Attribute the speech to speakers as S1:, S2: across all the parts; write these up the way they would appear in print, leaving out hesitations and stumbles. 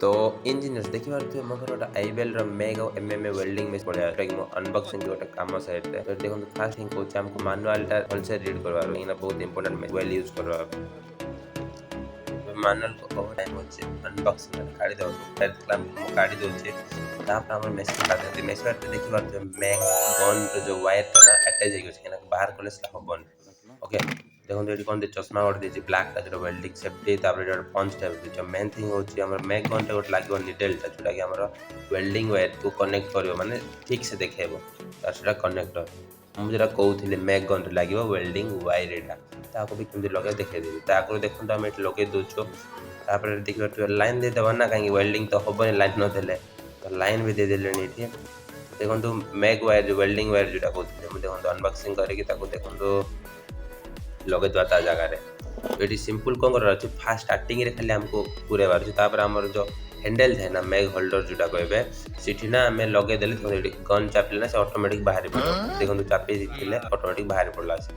S1: तो इंजीनियर्स देखिए मोर गोटे आईबेल मैग और एमएमए वेल्डिंग में पड़े अनबॉक्सिंग गोटे कम साइड रे देखो फास्ट थिंग कहूँ हमको मानुआल भलसे रीड करवार कहीं बहुत इंपोर्टेंट वेल यूज करवा मानुआल को ओवर टाइम होचे अनबॉक्सिंग काढी दो फिर क्लाम काढी दोचे तापर हमर मेसिन काढते मेसिन पे देखि बार मैग गन जो वायर था ना अटैच हो गयो ना बाहर कले से हबन ओके देखो ये कौन दे चश्मा और दे ब्लैक टाइप वेल्डिंग सेफ्टी तापर पंच टाइप दे मेन थिंग होची हमर मैग गन टे गोट लागो निडल ता जोटा कि हमर वेल्डिंग वायर को कनेक्ट करियो माने ठीक से देखेबो तार सेटा कनेक्टर हम जरा कहूथिले मैग गन रे लागियो वेल्डिंग वायर एटा ताको भी केमि लगे देखै देबी ताको देखन तो हम एट लगे दोछो तापर देखियो तो लाइन दे देबा ना काहे वेल्डिंग तो होबनी लाइन न देले तो लाइन भी दे देले नीठी देखो मैग वायर जो वेल्डिंग वायर जोटा कहते हैं देखो अनबॉक्सिंग करके देखो लगे ता जगार ये सिंपल कौन कर फास्ट स्टार्टिंग रे खाली हमको पूरे बार आमर जो हैंडल थे ना मैग होल्डर जोटा कहे सीठी ना आम लगे देले गन चापिले ना से ऑटोमेटिक बाहर पड़ो देखो चापी थे ऑटोमेटिक बाहर पड़ला से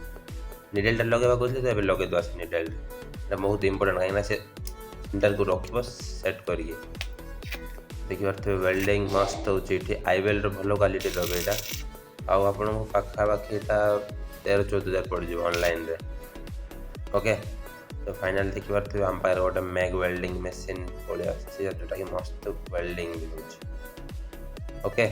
S1: निडलटा लगेगा कहते लगे दो से निडल बहुत इंपोर्टेंट कहीं से निडल को रख सेट करिए देखिए वेल्डिंग मस्त होची आईबेल भल क्वालिटी दबे यहाँ आपको पाखापाखि 13-14 हज़ार पड़ जाए ऑनलाइन रे ओके तो फाइनल देखिए आम पाखे गोटे मैग वेल्डिंग मशीन पड़े जोटा कि मस्त वेल्डिंग भी ओके।